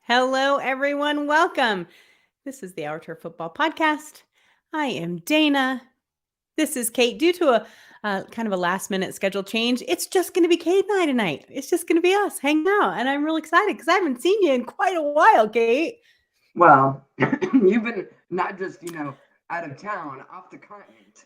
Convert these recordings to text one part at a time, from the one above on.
Hello, everyone. Welcome. This is the OTFB Football Podcast. I am Dana. This is Kate. Due to a kind of a last-minute schedule change, it's just going to be Kate and I tonight. It's just going to be us hanging out, and I'm really excited because I haven't seen you in quite a while, Kate. Well, you've been not just, out of town, off the continent.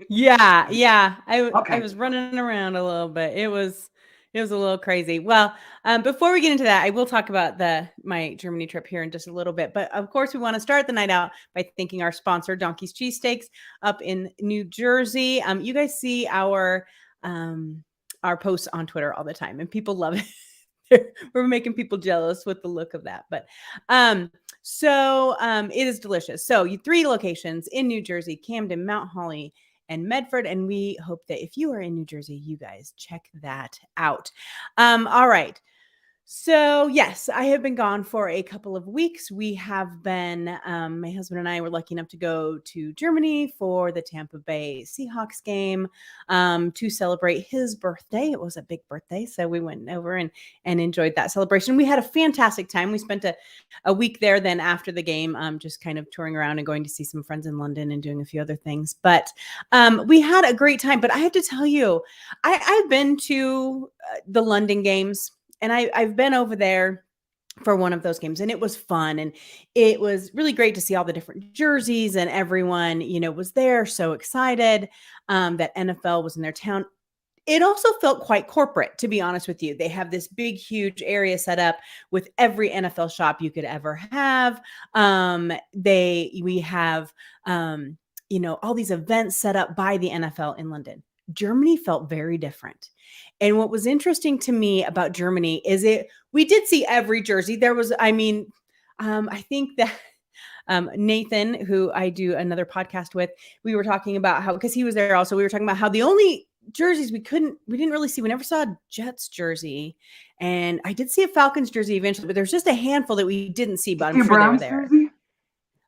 Yeah. I Okay. was running around a little bit. It was a little crazy. Well, before we get into that, I will talk about my Germany trip here in just a little bit. But of course, we want to start the night out by thanking our sponsor, Donkey's Cheesesteaks, up in New Jersey. You guys see our posts on Twitter all the time, and people love it. We're making people jealous with the look of that. But it is delicious. So 3 locations in New Jersey: Camden, Mount Holly, and Medford. And we hope that if you are in New Jersey, you guys check that out. All right. So yes, I have been gone for a couple of weeks. We have been, my husband and I were lucky enough to go to Germany for the Tampa Bay Seahawks game to celebrate his birthday. It was a big birthday. So we went over and enjoyed that celebration. We had a fantastic time. We spent a week there. Then after the game, just kind of touring around and going to see some friends in London and doing a few other things. But we had a great time. But I have to tell you, I've been to the London games. And I've been over there for one of those games, and it was fun. And it was really great to see all the different jerseys, and everyone, was there so excited that NFL was in their town. It also felt quite corporate, to be honest with you. They have this big, huge area set up with every NFL shop you could ever have. We have, all these events set up by the NFL in London. Germany felt very different. And what was interesting to me about Germany is we did see every jersey. There was, I think that Nathan, who I do another podcast with, we were talking about how, because he was there also, we were talking about how the only jerseys we didn't really see. We never saw a Jets jersey. And I did see a Falcons jersey eventually, but there's just a handful that we didn't see, but I'm sure they were there. Jersey?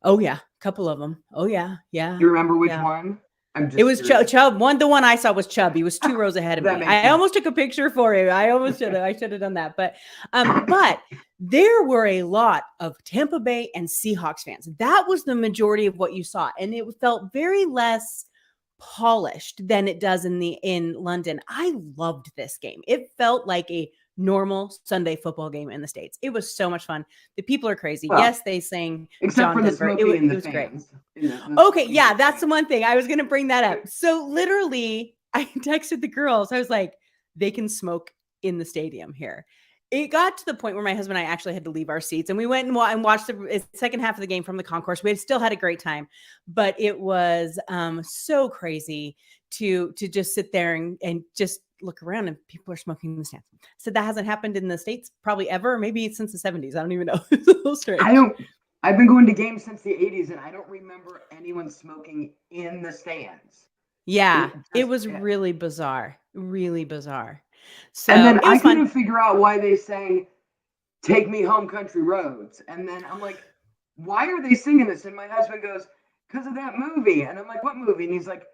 Oh yeah. A couple of them. Oh yeah. Yeah. Do you remember which one? It was Chubb. The one I saw was Chubb. He was 2 rows ahead of me. I almost took a picture for him. I should have done that. But there were a lot of Tampa Bay and Seahawks fans. That was the majority of what you saw. And it felt very less polished than it does in London. I loved this game. It felt like a normal Sunday football game in the States. It was so much fun. The people are crazy. Well, yes, they sang John Denver. It was great. Okay, yeah, that's the one thing. I was going to bring that up. So literally, I texted the girls. I was like, they can smoke in the stadium here. It got to the point where my husband and I actually had to leave our seats, and we went and watched the second half of the game from the concourse. We still had a great time, but it was so crazy to just sit there and just look around, and people are smoking in the stands. So that hasn't happened in the States probably ever, maybe since the 70s. I don't even know. It's a little strange. I've been going to games since the 80s, and I don't remember anyone smoking in the stands. Yeah, it was really bizarre. Really bizarre. So, and then I couldn't figure out why they sang "Take Me Home, Country Roads," and then I'm like, why are they singing this? And my husband goes, because of that movie. And I'm like, what movie? And he's like,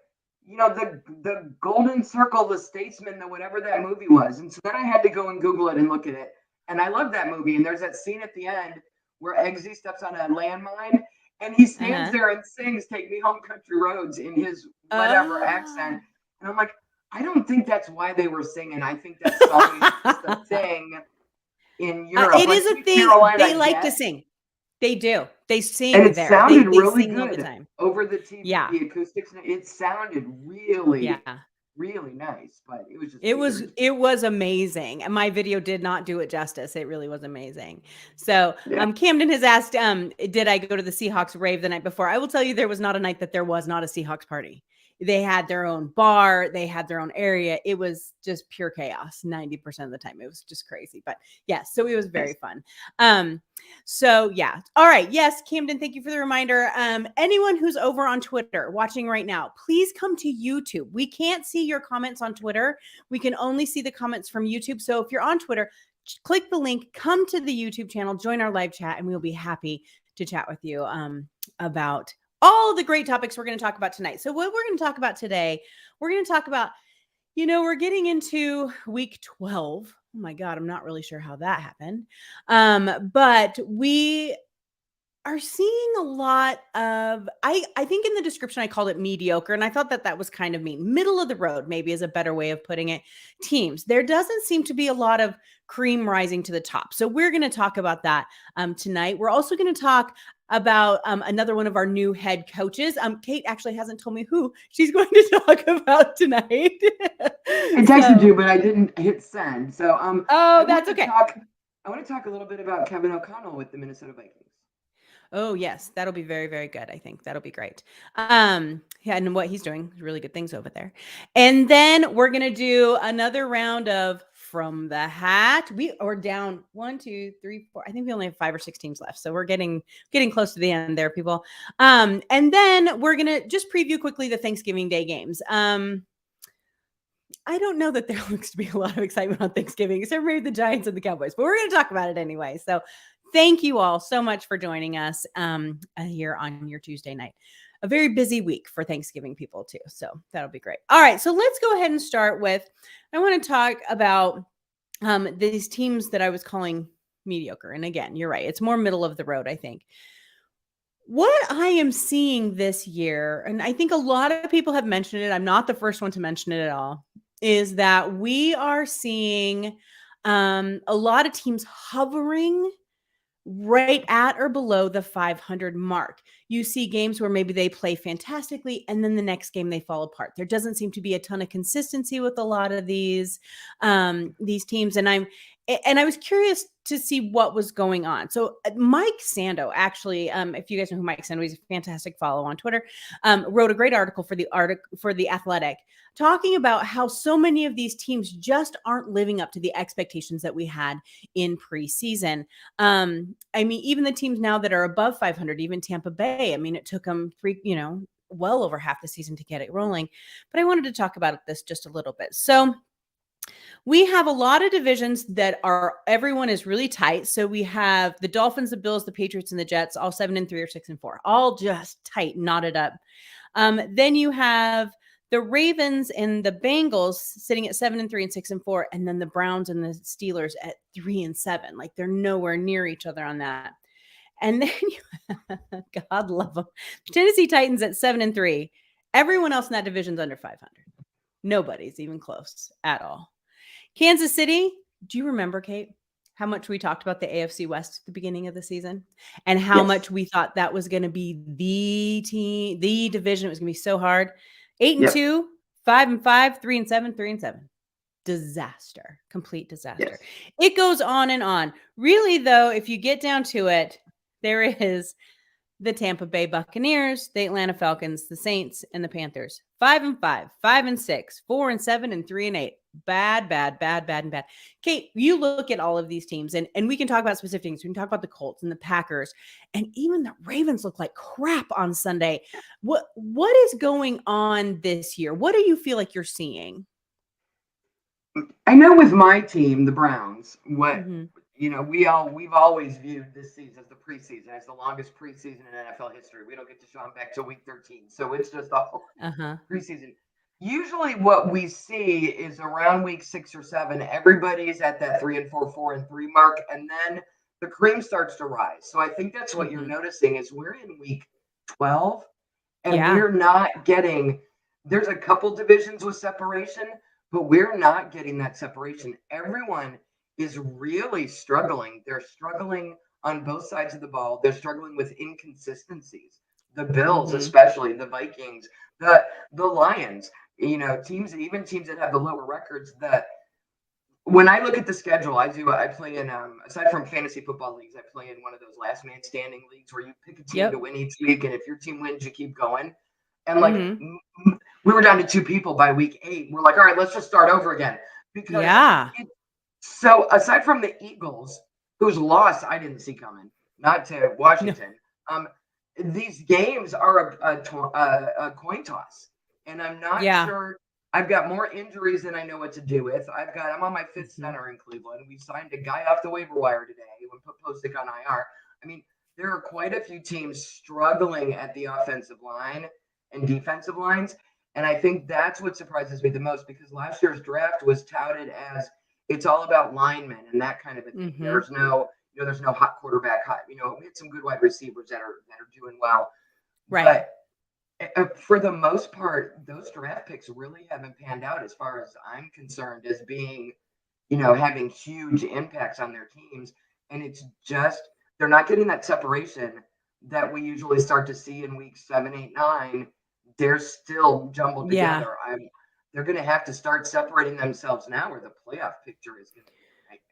the Golden Circle, the Statesman, whatever that movie was. And so then I had to go and Google it and look at it. And I love that movie. And there's that scene at the end where Eggsy steps on a landmine, and he stands there and sings "Take Me Home, Country Roads" in his whatever accent. And I'm like, I don't think that's why they were singing. I think that's always just a thing in Europe. It is a thing. Carolina, they like to sing. They do. They sing and it there. Sounded they really sing good all the time. Over the TV. Yeah. The acoustics. It sounded really, really nice. But it was just it was amazing. And my video did not do it justice. It really was amazing. So Camden has asked, did I go to the Seahawks rave the night before? I will tell you, there was not a night that there was not a Seahawks party. They had their own bar. They had their own area. It was just pure chaos 90% of the time. It was just crazy. But yes, so it was very fun. So yeah. All right. Yes, Camden, thank you for the reminder. Anyone who's over on Twitter watching right now, please come to YouTube. We can't see your comments on Twitter. We can only see the comments from YouTube. So if you're on Twitter, click the link, come to the YouTube channel, join our live chat, and we'll be happy to chat with you about all the great topics we're going to talk about tonight. So what we're going to talk about today, we're going to talk about, we're getting into week 12 Oh my God, I'm not really sure how that happened. But we are seeing a lot of, I think in the description I called it mediocre, and I thought that was kind of mean. Middle of the road maybe is a better way of putting it. Teams. There doesn't seem to be a lot of cream rising to the top. So we're going to talk about that tonight. We're also going to talk about another one of our new head coaches. Kate actually hasn't told me who she's going to talk about tonight. I texted you, but I didn't hit send. So oh, that's okay. I want to talk a little bit about Kevin O'Connell with the Minnesota Vikings. Oh, yes. That'll be very, very good. I think that'll be great. Yeah, and what he's doing, really good things over there. And then we're going to do another round of From the Hat. We are down 1, 2, 3, 4. I think we only have 5 or 6 teams left. So we're getting close to the end there, people. And then we're going to just preview quickly the Thanksgiving Day games. I don't know that there looks to be a lot of excitement on Thanksgiving, except maybe the Giants and the Cowboys, but we're going to talk about it anyway. So thank you all so much for joining us here on your Tuesday night. A very busy week for Thanksgiving people too. So that'll be great. All right. So let's go ahead and start with, I want to talk about these teams that I was calling mediocre. And again, you're right. It's more middle of the road, I think. What I am seeing this year, and I think a lot of people have mentioned it, I'm not the first one to mention it at all, is that we are seeing a lot of teams hovering right at or below the 500 mark. You see games where maybe they play fantastically and then the next game they fall apart. There doesn't seem to be a ton of consistency with a lot of these teams. And I was curious to see what was going on. So Mike Sando, actually, if you guys know who Mike Sando is, a fantastic follow on Twitter, wrote a great article for the Athletic, talking about how so many of these teams just aren't living up to the expectations that we had in preseason. I mean, even the teams now that are above 500, even Tampa Bay, I mean, it took them well over half the season to get it rolling. But I wanted to talk about this just a little bit. So we have a lot of divisions that everyone is really tight. So we have the Dolphins, the Bills, the Patriots, and the Jets, all 7-3 or 6-4, all just tight, knotted up. Then you have the Ravens and the Bengals sitting at 7-3 and 6-4, and then the Browns and the Steelers at 3-7. Like they're nowhere near each other on that. And then God love them, Tennessee Titans at 7-3. Everyone else in that division's under 500. Nobody's even close at all. Kansas City, do you remember, Kate, how much we talked about the AFC West at the beginning of the season and how much we thought that was going to be the division? It was going to be so hard. 8-2, 5-5, 3-7, 3-7. Disaster, complete disaster. Yes. It goes on and on. Really, though, if you get down to it, there is the Tampa Bay Buccaneers, the Atlanta Falcons, the Saints, and the Panthers. 5-5, 5-6, 4-7, and 3-8. Bad. Kate, you look at all of these teams, and we can talk about specific things. We can talk about the Colts and the Packers, and even the Ravens look like crap on Sunday. What is going on this year? What do you feel like you're seeing? I know with my team, the Browns, we've always viewed this season as the preseason, as the longest preseason in NFL history. We don't get to show them back till week 13, so it's just all preseason. Usually what we see is around week 6 or 7, everybody's at that 3-4, 4-3 mark, and then the cream starts to rise. So I think that's what you're noticing is we're in week 12, and we're not getting – there's a couple divisions with separation, but we're not getting that separation. Everyone is really struggling. They're struggling on both sides of the ball. They're struggling with inconsistencies. The Bills, especially, the Vikings, the Lions – teams that have the lower records, that when I look at the schedule, I play in, aside from fantasy football leagues, I play in one of those last man standing leagues where you pick a team to win each week. And if your team wins, you keep going. And we were down to 2 people by week 8. We're like, all right, let's just start over again. Because so aside from the Eagles, whose loss I didn't see coming, not to Washington, these games are a coin toss. And I'm not sure. I've got more injuries than I know what to do with. I'm on my 5th center in Cleveland. We signed a guy off the waiver wire today when put Postic on IR. I mean, there are quite a few teams struggling at the offensive line and defensive lines. And I think that's what surprises me the most, because last year's draft was touted as it's all about linemen and that kind of a thing. Mm-hmm. There's no hot quarterback, we had some good wide receivers that are doing well, Right. but for the most part, those draft picks really haven't panned out as far as I'm concerned as being, having huge impacts on their teams. And it's just, they're not getting that separation that we usually start to see in weeks 7, 8, 9. They're still jumbled Yeah. together. They're going to have to start separating themselves now, or the playoff picture is going to be a nightmare.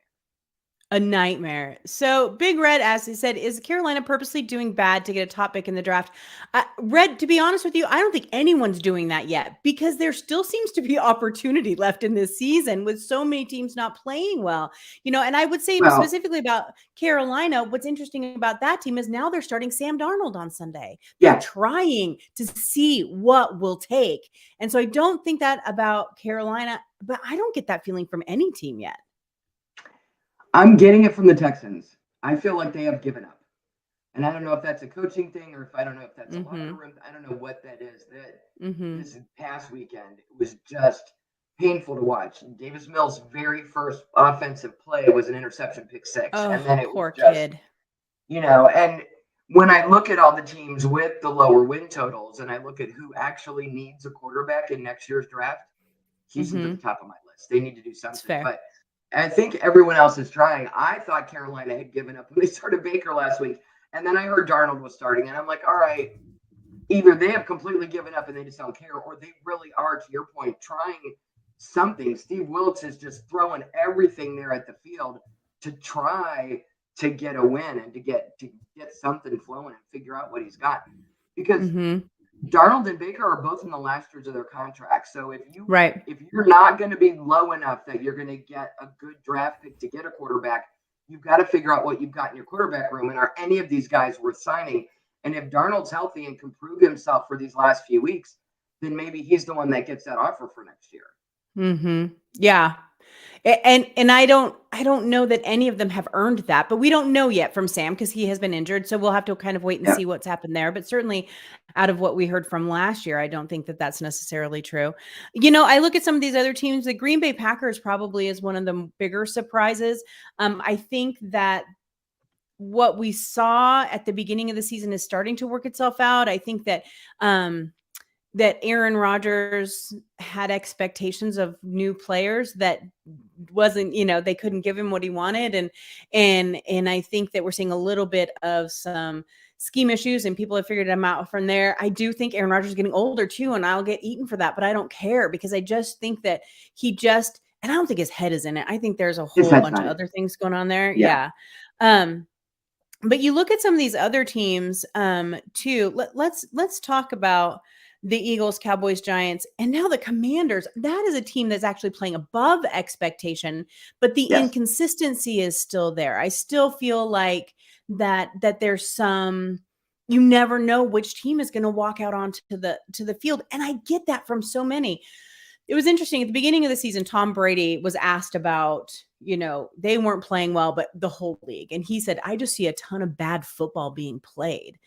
A nightmare. So Big Red, as he said, is Carolina purposely doing bad to get a top pick in the draft? Red, to be honest with you, I don't think anyone's doing that yet, because there still seems to be opportunity left in this season with so many teams not playing well. And I would say specifically about Carolina, what's interesting about that team is now they're starting Sam Darnold on Sunday. They're trying to see what will take. And so I don't think that about Carolina, but I don't get that feeling from any team yet. I'm getting it from the Texans. I feel like they have given up. And I don't know if that's a coaching thing, or I don't know if that's a locker room. I don't know what that is. This past weekend, it was just painful to watch. Davis Mills' very first offensive play was an interception, pick 6. Oh, and then it poor was just, kid. And when I look at all the teams with the lower win totals, and I look at who actually needs a quarterback in next year's draft, Houston's at the top of my list. They need to do something. But I think everyone else is trying. I thought Carolina had given up when they started Baker last week. And then I heard Darnold was starting. And I'm like, all right, either they have completely given up and they just don't care, or they really are, to your point, trying something. Steve Wilkes is just throwing everything there at the field to try to get a win and to get something flowing and figure out what he's got. Because Darnold and Baker are both in the last years of their contracts. So if you're not going to be low enough that you're going to get a good draft pick to get a quarterback, you've got to figure out what you've got in your quarterback room. And are any of these guys worth signing? And if Darnold's healthy and can prove himself for these last few weeks, then maybe he's the one that gets that offer for next year. Yeah. And I don't know that any of them have earned that, but we don't know yet from Sam because he has been injured. So we'll have to kind of wait and see what's happened there. But certainly out of what we heard from last year, I don't think that that's necessarily true. I look at some of these other teams. The Green Bay Packers probably is one of the bigger surprises. I think that what we saw at the beginning of the season is starting to work itself out. I think that that Aaron Rodgers had expectations of new players that wasn't, they couldn't give him what he wanted. And I think that we're seeing a little bit of some scheme issues and people have figured them out from there. I do think Aaron Rodgers is getting older too, and I'll get eaten for that, but I don't care because I just think that and I don't think his head is in it. I think there's a whole bunch of other things going on there. Yeah. But you look at some of these other teams too. Let's talk about the Eagles, Cowboys, Giants, and now the Commanders. That is a team that's actually playing above expectation, but the inconsistency is still there. I still feel like that there's some, you never know which team is going to walk out onto the field. And I get that from so many. It was interesting at the beginning of the season, Tom Brady was asked about, they weren't playing well, but the whole league. And he said, I just see a ton of bad football being played.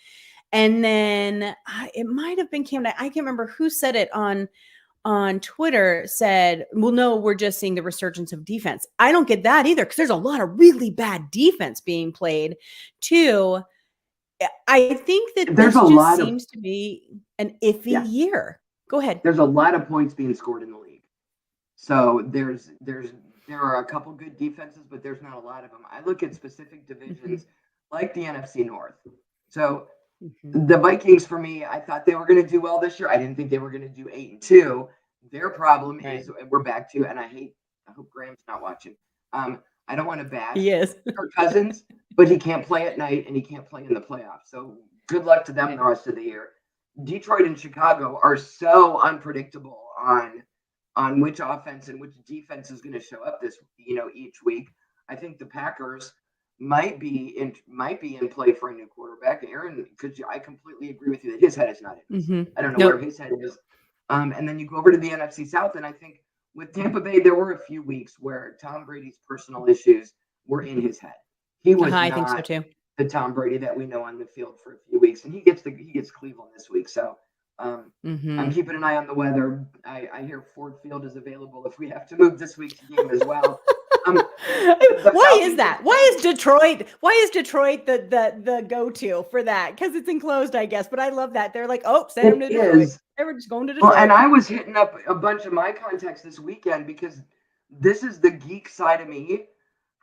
And then it might have been Cam. I can't remember who said it on Twitter, said, well, no, we're just seeing the resurgence of defense. I don't get that either because there's a lot of really bad defense being played too. I think that there's seems to be an iffy year. Go ahead. There's a lot of points being scored in the league. So there are a couple good defenses, but there's not a lot of them. I look at specific divisions like the NFC North. So the Vikings, for me, I thought they were going to do well this year. I didn't think they were going to do 8-2. Their problem is we're back to, and I hope Graham's not watching. I don't want to bash Kirk Cousins, but he can't play at night and he can't play in the playoffs. So good luck to them the rest of the year. Detroit and Chicago are so unpredictable on which offense and which defense is going to show up each week. I think the Packers might be in play for a new quarterback. Aaron, because I completely agree with you that his head is not in this. I don't know where his head is. And then you go over to the NFC South, and I think with Tampa Bay, there were a few weeks where Tom Brady's personal issues were in his head. He was I think so too. The Tom Brady that we know on the field for a few weeks, and he gets Cleveland this week. So I'm keeping an eye on the weather. I hear Ford Field is available if we have to move this week's game as well. Why is that? Why is Detroit the go-to for that? Because it's enclosed, I guess. But I love that. They're like, oh, send them to Detroit. They were just going to Detroit. Well, and I was hitting up a bunch of my contacts this weekend because this is the geek side of me.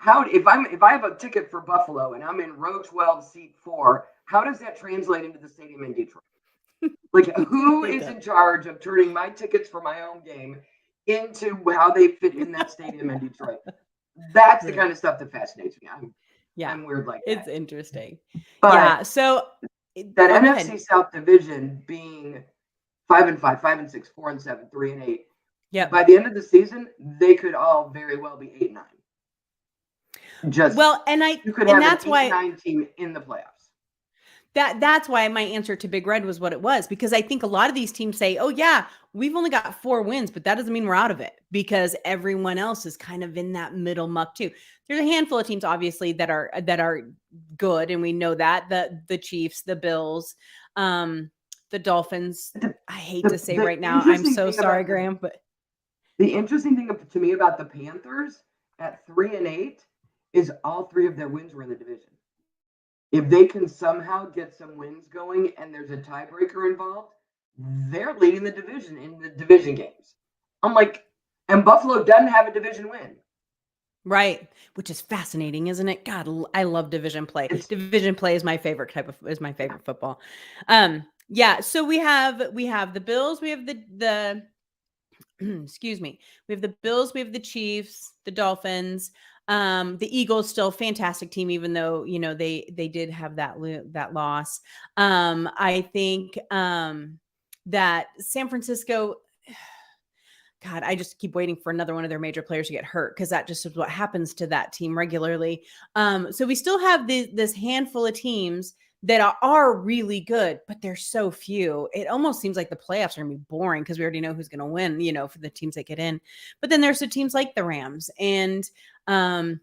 If I have a ticket for Buffalo and I'm in row 12, seat 4, how does that translate into the stadium in Detroit? Like, who is in charge of turning my tickets for my own game into how they fit in that stadium in Detroit? That's the kind of stuff that fascinates me. I'm weird like that. It's interesting. But so that NFC South division being 5-5, 5-6, 4-7, 3-8. Yeah. By the end of the season, they could all very well be 8-9. You could have an 8-9 team in the playoffs. That's why my answer to Big Red was what it was, because I think a lot of these teams say, oh yeah, we've only got 4 wins, but that doesn't mean we're out of it, because everyone else is kind of in that middle muck too. There's a handful of teams obviously that are good, and we know that the Chiefs, the Bills, the Dolphins. I hate to say right now, I'm so sorry, Graham, but the interesting thing to me about the Panthers at 3-8 is all 3 of their wins were in the division. If they can somehow get some wins going and there's a tiebreaker involved, they're leading the division in the division games. I'm like, and Buffalo doesn't have a division win. Right. Which is fascinating, isn't it? God, I love division play. Division play is my favorite football. Yeah. So we have the Bills, we have the excuse me. We have the Bills, we have the Chiefs, the Dolphins. The Eagles still fantastic team, even though, they did have that loss. I think that San Francisco, God, I just keep waiting for another one of their major players to get hurt, because that just is what happens to that team regularly. So we still have this handful of teams that are really good, but they're so few. It almost seems like the playoffs are going to be boring because we already know who's going to win, for the teams that get in. But then there's the teams like the Rams and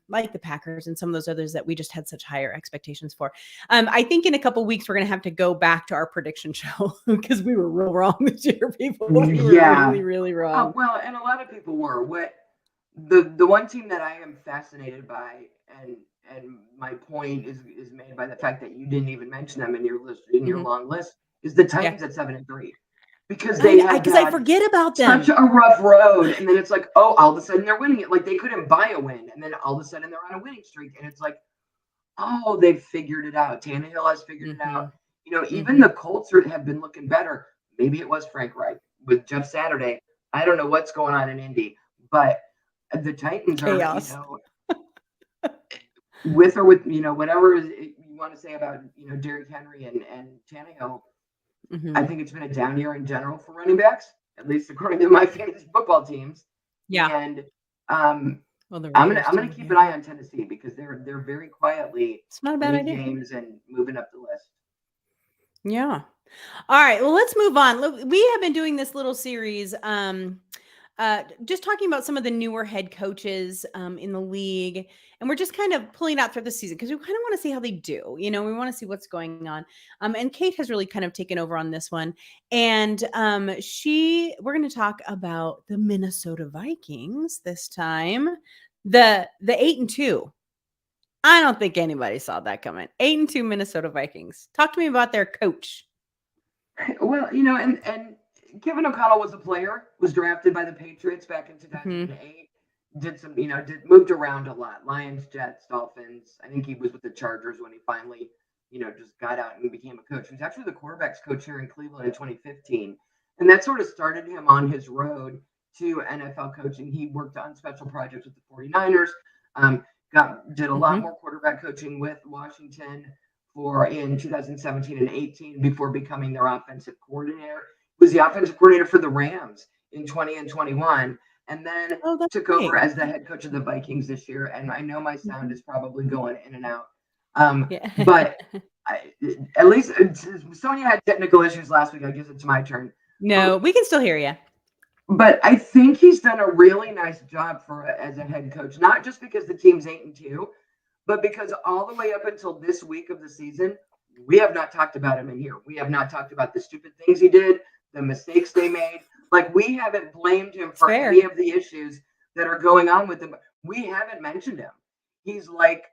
like the Packers and some of those others that we just had such higher expectations for. I think in a couple of weeks, we're going to have to go back to our prediction show because we were real wrong this year, people. We were really, really wrong. Well, and a lot of people were. The one team that I am fascinated by, and my point is made by the fact that you didn't even mention them in your list, in your long list, is the Titans at 7-3, because I forget about them. Such a rough road, and then it's like, oh, all of a sudden they're winning it. Like, they couldn't buy a win, and then all of a sudden they're on a winning streak, and it's like, oh, they've figured it out. Tannehill has figured it out. Even the Colts have been looking better. Maybe it was Frank Reich with Jeff Saturday. I don't know what's going on in Indy, but the Titans are, with or with, whatever you want to say about, Derrick Henry and Tannehill, I think it's been a down year in general for running backs, at least according to my fantasy football teams. Yeah. And I'm gonna keep an eye on Tennessee, because they're very quietly it's not a bad idea. Games and moving up the list. Yeah. All right. Well, let's move on. Look, we have been doing this little series, just talking about some of the newer head coaches in the league, and we're just kind of pulling out through the season because we kind of want to see how they do. We want to see what's going on. And Kate has really kind of taken over on this one, and we're going to talk about the Minnesota Vikings this time. The 8-2. I don't think anybody saw that coming. 8-2 Minnesota Vikings. Talk to me about their coach. Well, and Kevin O'Connell was a player, was drafted by the Patriots back in 2008. Did some, moved around a lot. Lions, Jets, Dolphins. I think he was with the Chargers when he finally, just got out and became a coach. He was actually the quarterbacks coach here in Cleveland in 2015. And that sort of started him on his road to NFL coaching. He worked on special projects with the 49ers, did a lot more quarterback coaching with Washington in 2017 and 18 before becoming their offensive coordinator. Was the offensive coordinator for the Rams in 20 and 21, and then took over as the head coach of the Vikings this year. And I know my sound is probably going in and out. But at least Sonia had technical issues last week. I guess it's my turn. No, we can still hear you. But I think he's done a really nice job as a head coach, not just because the team's 8-2, but because all the way up until this week of the season, we have not talked about him in here. We have not talked about the stupid things he did, the mistakes they made. Like, we haven't blamed him for any of the issues that are going on with him. we haven't mentioned him. He's like,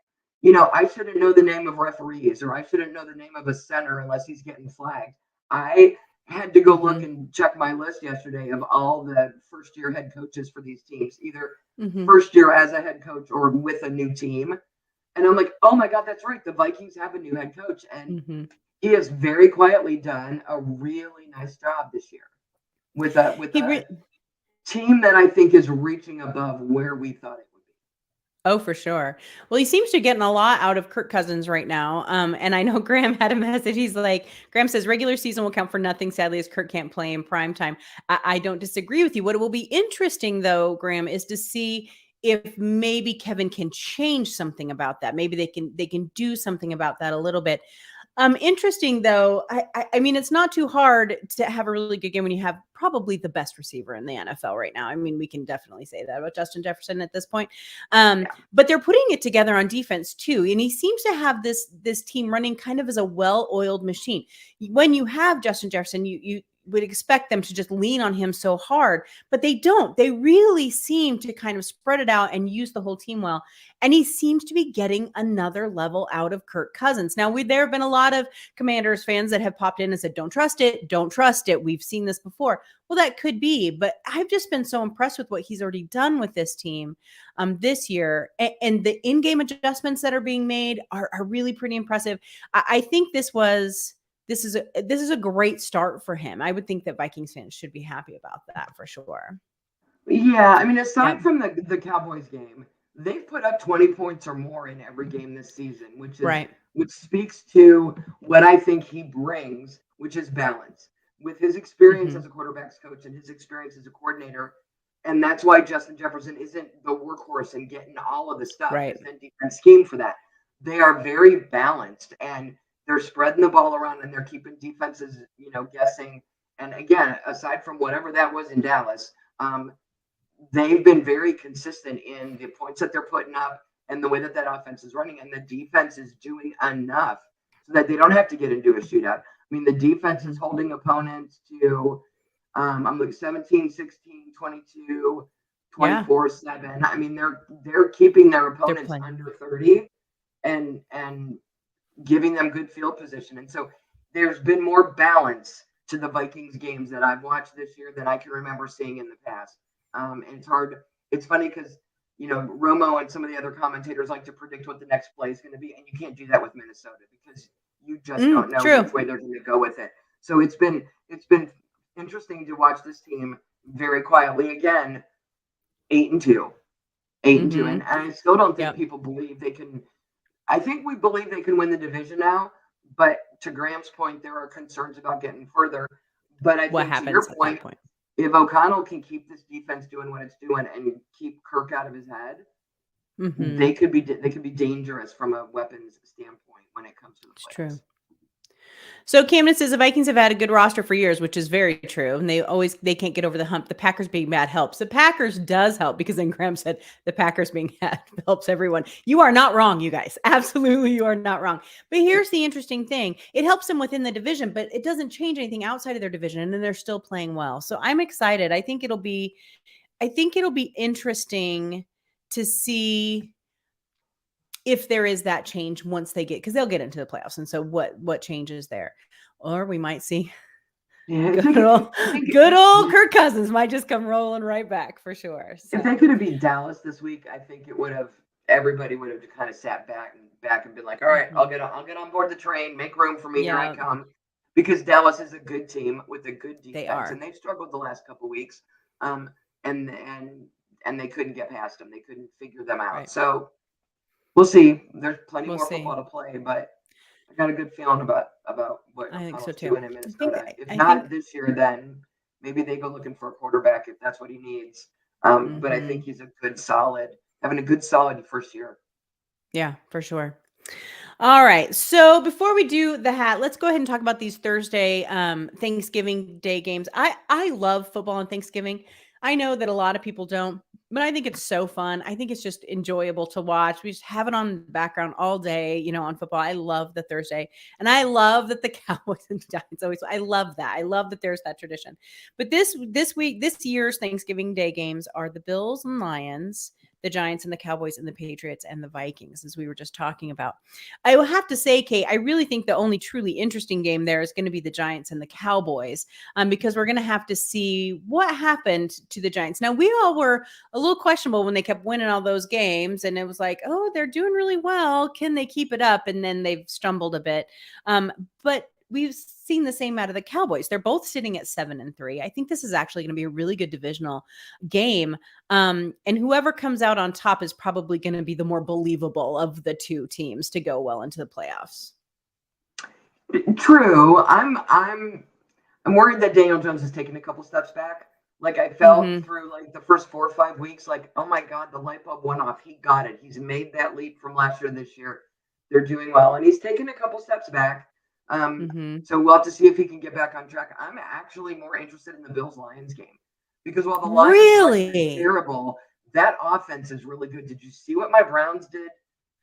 you know, I shouldn't know the name of referees, or I shouldn't know the name of a center unless he's getting flagged. I had to go look Mm-hmm. and check my list yesterday of all the first year head coaches for these teams, either Mm-hmm. first year as a head coach or with a new team. And I'm like, oh my God, that's right. The Vikings have a new head coach. And Mm-hmm. he has very quietly done a really nice job this year with He a team that I think is reaching above where we thought it would be. Oh, for sure. Well, he seems to be getting a lot out of Kirk Cousins right now. And I know Graham had a message. He's like, Graham says regular season will count for nothing, sadly, as Kirk can't play in prime time. I don't disagree with you. What will be interesting, though, Graham, is to see if maybe Kevin can change something about that. Maybe they can do something about that a little bit. Interesting though. I mean, it's not too hard to have a really good game when you have probably the best receiver in the NFL right now. I mean, we can definitely say that about Justin Jefferson at this point. Yeah. But they're putting it together on defense too, and he seems to have this team running kind of as a well-oiled machine. When you have Justin Jefferson, you would expect them to just lean on him so hard, but they don't. They really seem to kind of spread it out and use the whole team well. And he seems to be getting another level out of Kirk Cousins. Now, there have been a lot of Commanders fans that have popped in and said, don't trust it. Don't trust it. We've seen this before. Well, that could be, but I've just been so impressed with what he's already done with this team this year. And the in-game adjustments that are being made are really pretty impressive. I think this is a great start for him. I would think that Vikings fans should be happy about that for sure. Yeah, I mean, aside Yep. from the Cowboys game, they've put up 20 points or more in every game this season, Right. which speaks to what I think he brings, which is balance. With his experience Mm-hmm. as a quarterback's coach and his experience as a coordinator, and that's why Justin Jefferson isn't the workhorse and getting all of the stuff, Right. because then defense scheme for that. They are very balanced, and they're spreading the ball around, and they're keeping defenses, you know, guessing. And again, aside from whatever that was in Dallas, they've been very consistent in the points that they're putting up and the way that offense is running, and the defense is doing enough so that they don't have to get into a shootout. I mean, the defense is Mm-hmm. holding opponents to I'm like 17, 16, 22, Yeah. 24, 7. I mean, they're keeping their They're opponents playing. under 30 and giving them good field position. And so there's been more balance to the Vikings games that I've watched this year than I can remember seeing in the past. And it's hard. It's funny because, you know, Romo and some of the other commentators like to predict what the next play is going to be. And you can't do that with Minnesota because you just don't know True. which way they're going to go with it. So it's been interesting to watch this team very quietly again, 8-2, 8-2. Mm-hmm. And I still don't think Yep. people believe they can. I think we believe they can win the division now. But to Graham's point, there are concerns about getting further. But I What think to your happens at point, that point? if O'Connell can keep this defense doing what it's doing and keep Kirk out of his head, Mm-hmm. they could be dangerous from a weapons standpoint when it comes to the It's playoffs. true. So Camden says the Vikings have had a good roster for years, which is very true. And they can't get over the hump. The Packers being bad helps. The Packers does help because then Graham said the Packers being bad helps everyone. You are not wrong, you guys. Absolutely, you are not wrong. But here's the interesting thing. It helps them within the division, but it doesn't change anything outside of their division. And then they're still playing well. So I'm excited. I think it'll be interesting to see if there is that change once they get, because they'll get into the playoffs. And so what changes there? Or we might see Yeah, good old Kirk Cousins might just come rolling right back for sure. So. If they could have beat Dallas this week, I think everybody would have kind of sat back and been like, all right, I'll get on board the train, make room for me, here I come. Because Dallas is a good team with a good defense, and they've struggled the last couple of weeks. And they couldn't get past them. They couldn't figure them out. Right. So we'll see. There's plenty more football to play, but I got a good feeling about what I think so too. doing in Minnesota. If not this year, then maybe they go looking for a quarterback if that's what he needs. But I think he's having a good solid first year. Yeah, for sure. All right. So before we do the hat, let's go ahead and talk about these Thursday Thanksgiving Day games. I love football on Thanksgiving. I know that a lot of people don't, but I think it's so fun. I think it's just enjoyable to watch. We just have it on the background all day, on football. I love the Thursday, and I love that the Cowboys and Giants always. I love that. I love that there's that tradition. But this year's Thanksgiving Day games are the Bills and Lions, the Giants and the Cowboys and the Patriots and the Vikings, as we were just talking about. I will have to say, Kate, I really think the only truly interesting game there is going to be the Giants and the Cowboys, because we're going to have to see what happened to the Giants. Now, we all were a little questionable when they kept winning all those games, and it was like, oh, they're doing really well. Can they keep it up? And then they've stumbled a bit. But we've seen the same out of the Cowboys. They're both sitting at 7-3. I think this is actually going to be a really good divisional game. And whoever comes out on top is probably going to be the more believable of the two teams to go well into the playoffs. True. I'm worried that Daniel Jones has taken a couple steps back. Like I felt through like the first 4 or 5 weeks, like, oh my God, the light bulb went off. He got it. He's made that leap from last year to this year. They're doing well. And he's taken a couple steps back. So we'll have to see if he can get back on track. I'm actually more interested in the Bills-Lions game because while the Lions are terrible, that offense is really good. Did you see what my Browns did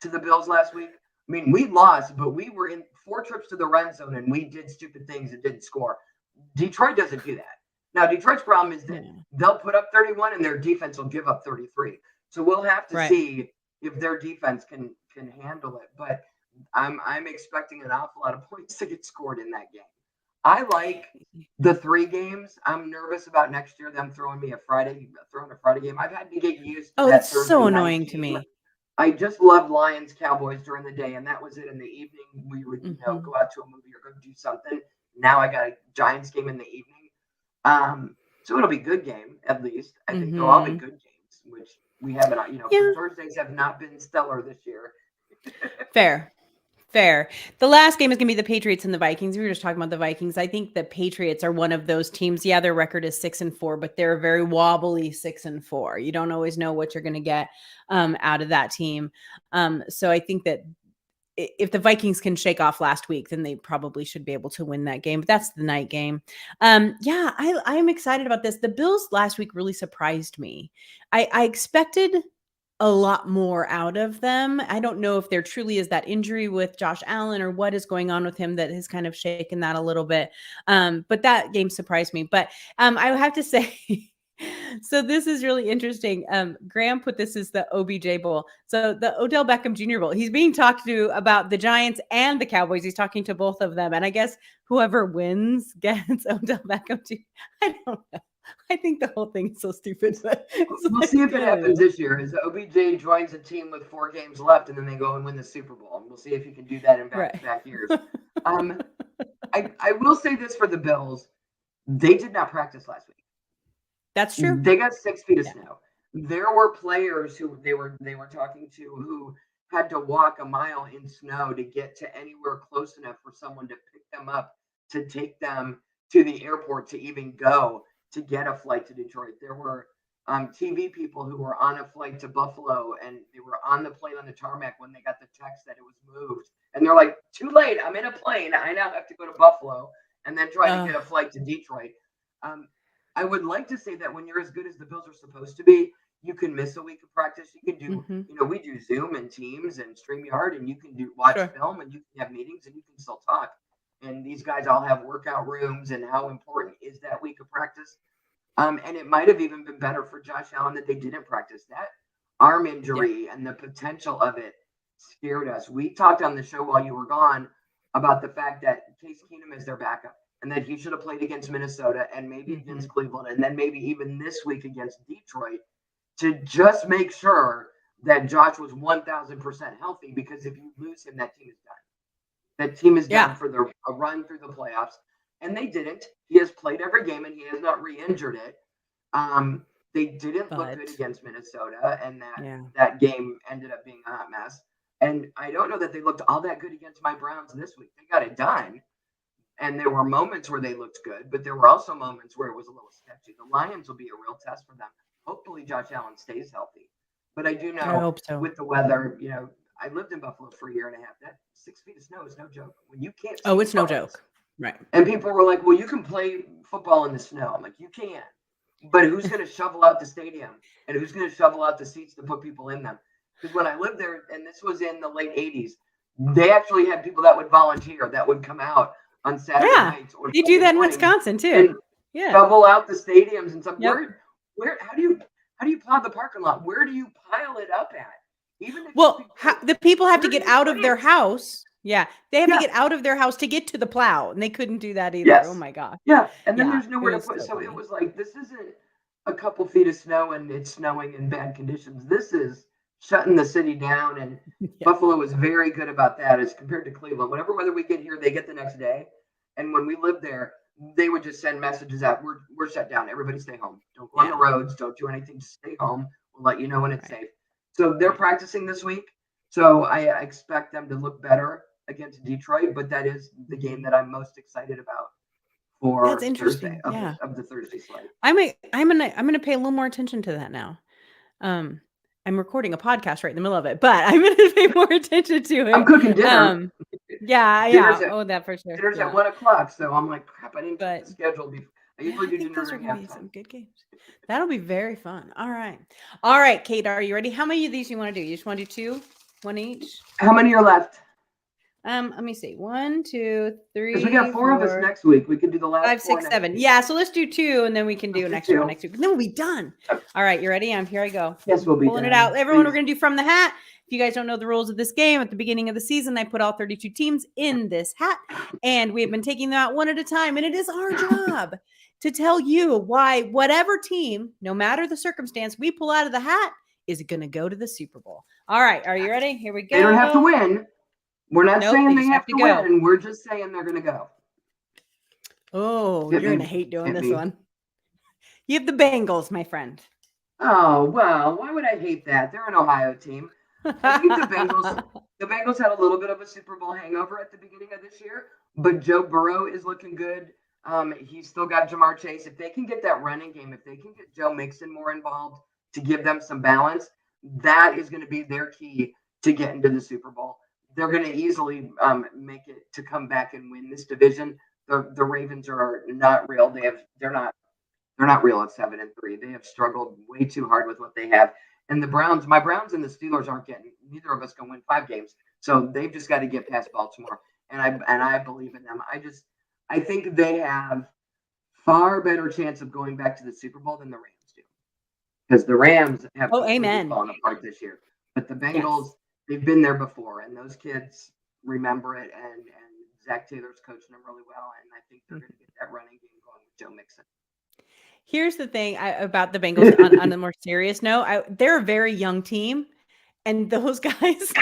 to the Bills last week? I mean, we lost, but we were in 4 trips to the red zone and we did stupid things and didn't score. Detroit doesn't do that. Now, Detroit's problem is that they'll put up 31 and their defense will give up 33. So we'll have to see if their defense can handle it. But I'm expecting an awful lot of points to get scored in that game. I like the 3 games. I'm nervous about next year them throwing a Friday game. I've had to get used to that. That's so annoying to me. I just love Lions Cowboys during the day, and that was it. In the evening, we would go out to a movie or go do something. Now I got a Giants game in the evening. So it'll be a good game, at least. I think they'll all be good games, which we haven't, Thursdays have not been stellar this year. Fair. The last game is going to be the Patriots and the Vikings. We were just talking about the Vikings. I think the Patriots are one of those teams. Yeah, their record is 6-4, but they're a very wobbly 6-4. You don't always know what you're going to get out of that team. So I think that if the Vikings can shake off last week, then they probably should be able to win that game. But that's the night game. I'm excited about this. The Bills last week really surprised me. I expected a lot more out of them. I don't know if there truly is that injury with Josh Allen or what is going on with him that has kind of shaken that a little bit. But that game surprised me. But I have to say, so this is really interesting. Graham put this as the OBJ Bowl. So the Odell Beckham Jr. Bowl, he's being talked to about the Giants and the Cowboys. He's talking to both of them. And I guess whoever wins gets Odell Beckham Jr. I don't know. I think the whole thing is so stupid. But we'll see if it happens this year. As OBJ joins a team with 4 games left, and then they go and win the Super Bowl. And we'll see if he can do that in back-to-back years. I will say this for the Bills: they did not practice last week. That's true. They got 6 feet of snow. There were players who they were talking to who had to walk a mile in snow to get to anywhere close enough for someone to pick them up to take them to the airport to even go to get a flight to Detroit. There were TV people who were on a flight to Buffalo, and they were on the plane on the tarmac when they got the text that it was moved. And they're like, too late, I'm in a plane. I now have to go to Buffalo and then try to get a flight to Detroit. I would like to say that when you're as good as the Bills are supposed to be, you can miss a week of practice. You can do, we do Zoom and Teams and StreamYard, and you can watch film, and you can have meetings, and you can still talk. And these guys all have workout rooms, and how important is that week of practice? And it might have even been better for Josh Allen that they didn't practice. That arm injury and the potential of it scared us. We talked on the show while you were gone about the fact that Case Keenum is their backup and that he should have played against Minnesota and maybe against Cleveland and then maybe even this week against Detroit to just make sure that Josh was 1,000% healthy, because if you lose him, that team is done. That team is done for a run through the playoffs. And they didn't. He has played every game, and he has not re-injured it. They didn't look good against Minnesota, and that game ended up being a hot mess. And I don't know that they looked all that good against my Browns this week. They got it done. And there were moments where they looked good, but there were also moments where it was a little sketchy. The Lions will be a real test for them. Hopefully Josh Allen stays healthy. But I do know with the weather, I lived in Buffalo for a year and a half. That 6 feet of snow is no joke. When you can't see it's no joke. Right. And people were like, well, you can play football in the snow. I'm like, you can. But who's going to shovel out the stadium? And who's going to shovel out the seats to put people in them? Because when I lived there, and this was in the late 80s, they actually had people that would volunteer, that would come out on Saturday nights. Or you do that in Wisconsin, too. And shovel out the stadiums and stuff. How How do you plow the parking lot? Where do you pile it up at? Even if the people have to where get do you out put of their it? house. Yeah, they have to Yeah. get out of their house to get to the plow, and they couldn't do that either. Yes. Oh my gosh. Yeah. And then Yeah, there's it nowhere to was put. so So it funny. was like, this isn't a couple feet of snow and it's snowing in bad conditions. This is shutting the city down. And Yeah, Buffalo was very good about that as compared to Cleveland. Whatever weather we get here, they get the next day. And when we lived there, they would just send messages out. We're shut down. Everybody stay home. Don't go on the roads. Don't do anything. Just stay home. We'll let you know when it's safe. So they're practicing this week. So I expect them to look better against Detroit, but that is the game that I'm most excited about that's for interesting. Thursday Yeah, of the Thursday slate. I'm gonna pay a little more attention to that now. I'm recording a podcast right in the middle of it, but I'm gonna pay more attention to it. I'm cooking dinner. Yeah. Oh, that for sure. Dinner's Yeah. at 1:00, so I'm like, crap, I didn't check But the schedule before. I usually do dinner those are at gonna be halftime. some good games. That'll be very fun. All right, Kate, are you ready? How many of these you want to do? You just want to do 2, 1 each? How many are left? Let me see. 1, 2, 3. Because we got 4 of us next week. We could do the last 5, 6, 7. Yeah, so let's do 2, and then we can do an extra one next week. And then we'll be done. All right, you ready? Here I go. Yes, we'll be pulling done. it out. Everyone, Please. we're going to do from the hat. If you guys don't know the rules of this game, at the beginning of the season, I put all 32 teams in this hat, and we have been taking them out one at a time. And it is our job to tell you why whatever team, no matter the circumstance, we pull out of the hat is going to go to the Super Bowl. All right, are you ready? Here we go. They don't have to win. We're not saying they have to go. win. We're just saying they're going to go. Oh, you're going to hate doing this one. You have the Bengals, my friend. Oh, well, why would I hate that? They're an Ohio team. I think the Bengals had a little bit of a Super Bowl hangover at the beginning of this year, but Joe Burrow is looking good. He's still got Jamar Chase. If they can get that running game, if they can get Joe Mixon more involved to give them some balance, that is going to be their key to get into the Super Bowl. They're going to easily make it to come back and win this division. The Ravens are not real. They're not real at 7-3. They have struggled way too hard with what they have. And my Browns and the Steelers aren't getting. Neither of us can win 5 games. So they've just got to get past Baltimore. And I believe in them. I think they have far better chance of going back to the Super Bowl than the Rams do, because the Rams have fallen apart this year. But the Bengals, they've been there before, and those kids remember it. And Zach Taylor's coaching them really well, and I think they're going to get that running game going with Joe Mixon. Here's the thing about the Bengals on a more serious note. They're a very young team, and those guys,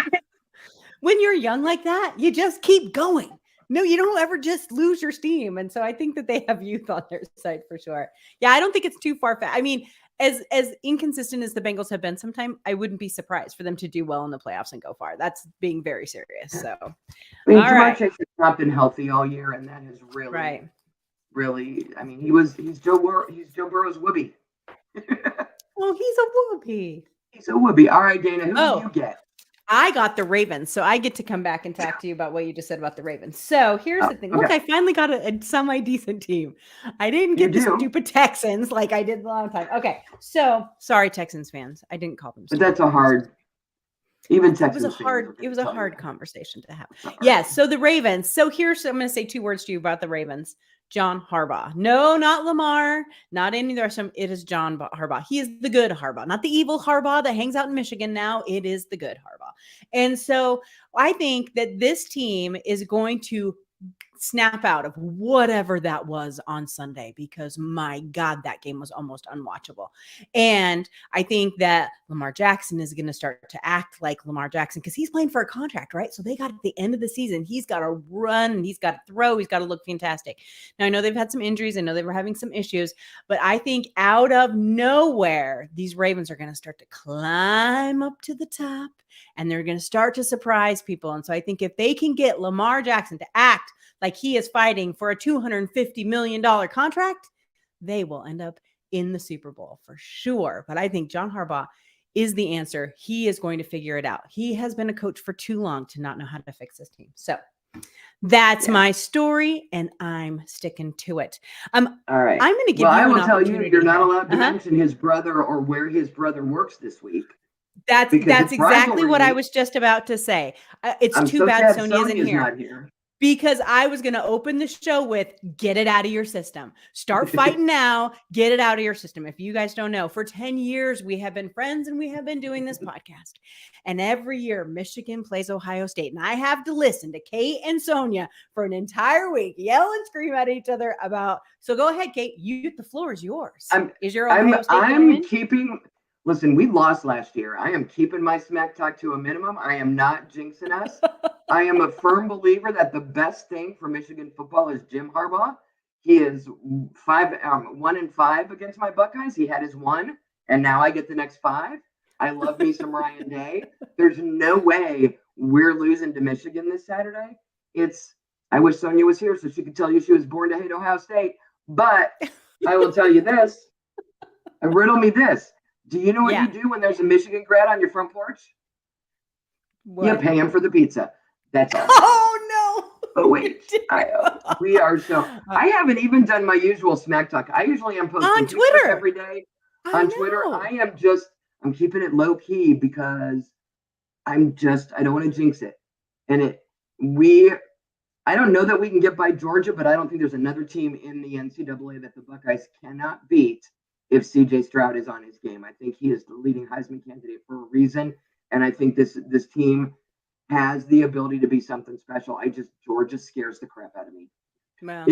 when you're young like that, you just keep going. No, you don't ever just lose your steam. And so I think that they have youth on their side for sure. Yeah, I don't think it's too far-fetched. I mean, as inconsistent as the Bengals have been sometime, I wouldn't be surprised for them to do well in the playoffs and go far. That's being very serious. So, Jamar Chase has not been healthy all year, and that is really, really. I mean, he's Joe Burrow's whoopee. Well, he's a whoopee. He's a whoopee. All right, Dana, who do you get? I got the Ravens, so I get to come back and talk to you about what you just said about the Ravens. So here's the thing. Look, I finally got a semi-decent team. I didn't get the stupid Texans like I did a long time. Okay, so sorry, Texans fans. I didn't call them stupid. But that's a hard. Even Texans. It was a hard conversation to have. Yes. So the Ravens. So I'm going to say 2 words to you about the Ravens. John Harbaugh. No, not Lamar. Not any of the rest of them. It is John Harbaugh. He is the good Harbaugh, not the evil Harbaugh that hangs out in Michigan now. It is the good Harbaugh. And so I think that this team is going to snap out of whatever that was on Sunday, because my God, that game was almost unwatchable. And I think that Lamar Jackson is going to start to act like Lamar Jackson, because he's playing for a contract, right? So they got at the end of the season, he's got to run, and he's got to throw, he's got to look fantastic. Now, I know they've had some injuries. I know they were having some issues, but I think out of nowhere, these Ravens are going to start to climb up to the top, and they're going to start to surprise people. And so I think if they can get Lamar Jackson to act like he is fighting for a $250 million contract, they will end up in the Super Bowl for sure. But I think John Harbaugh is the answer. He is going to figure it out. He has been a coach for too long to not know how to fix his team. So that's my story, and I'm sticking to it. All right. I'm going to give you an opportunity. I will tell you, you're not allowed to mention his brother or where his brother works this week. That's exactly what I was just about to say. It's too bad Sonia isn't here. Not here. because I was going to open the show with get it out of your system. Start fighting now. Get it out of your system. If you guys don't know, for 10 years, we have been friends and we have been doing this podcast. And every year, Michigan plays Ohio State. And I have to listen to Kate and Sonia for an entire week, yell and scream at each other about. So go ahead, Kate. The floor is yours. Is your Ohio State I'm keeping. Listen, we lost last year. I am keeping my smack talk to a minimum. I am not jinxing us. I am a firm believer that the best thing for Michigan football is Jim Harbaugh. He is 1-5 against my Buckeyes. He had his 1, and now I get the next 5. I love me some Ryan Day. There's no way we're losing to Michigan this Saturday. I wish Sonia was here so she could tell you she was born to hate Ohio State. But I will tell you this. Riddle me this. Do you know what you do when there's a Michigan grad on your front porch? What? You pay him for the pizza. That's all. Oh, no. Oh, wait. We are so. I haven't even done my usual smack talk. I usually am posting on Twitter every day. On Twitter, I'm keeping it low key because I don't want to jinx it. And I don't know that we can get by Georgia, but I don't think there's another team in the NCAA that the Buckeyes cannot beat if CJ Stroud is on his game. I think he is the leading Heisman candidate for a reason. And I think this team has the ability to be something special. Georgia scares the crap out of me. Well,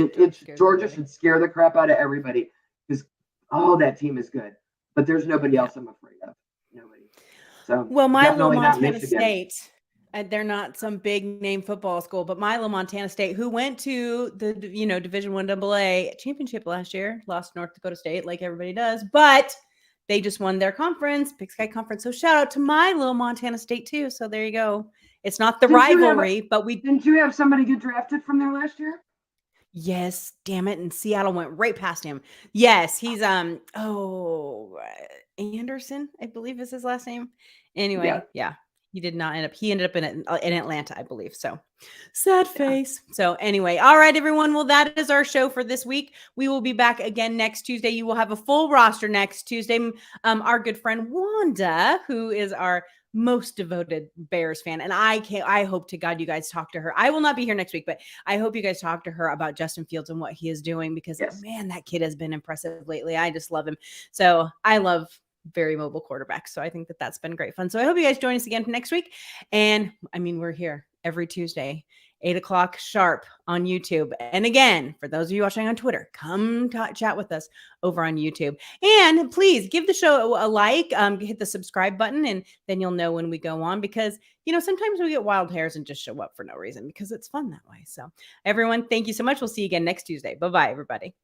Georgia should scare the crap out of everybody because, that team is good. But there's nobody else I'm afraid of. Nobody. So, well, my little Montana State, they're not some big name football school, but my little Montana State, who went to the Division I AA championship last year, lost North Dakota State like everybody does, but they just won their conference, Big Sky Conference. So shout out to my little Montana State too. So there you go. It's not the rivalry, but didn't you have somebody get drafted from there last year? Yes, damn it. And Seattle went right past him. Yes, he's Anderson, I believe is his last name. Anyway, yeah. He did not end up. He ended up in Atlanta, I believe. So sad face. So anyway, all right, everyone. Well, that is our show for this week. We will be back again next Tuesday. You will have a full roster next Tuesday. Our good friend Wanda, who is our most devoted Bears fan, and I hope to God you guys talk to her. I will not be here next week, but I hope you guys talk to her about Justin Fields and what he is doing because man, that kid has been impressive lately. I just love him. So I love very mobile quarterback. So I think that's been great fun. So I hope you guys join us again for next week. And we're here every Tuesday, 8:00 sharp on YouTube. And again, for those of you watching on Twitter, come chat with us over on YouTube. And please give the show a like, hit the subscribe button, and then you'll know when we go on because, sometimes we get wild hairs and just show up for no reason because it's fun that way. So everyone, thank you so much. We'll see you again next Tuesday. Bye-bye, everybody.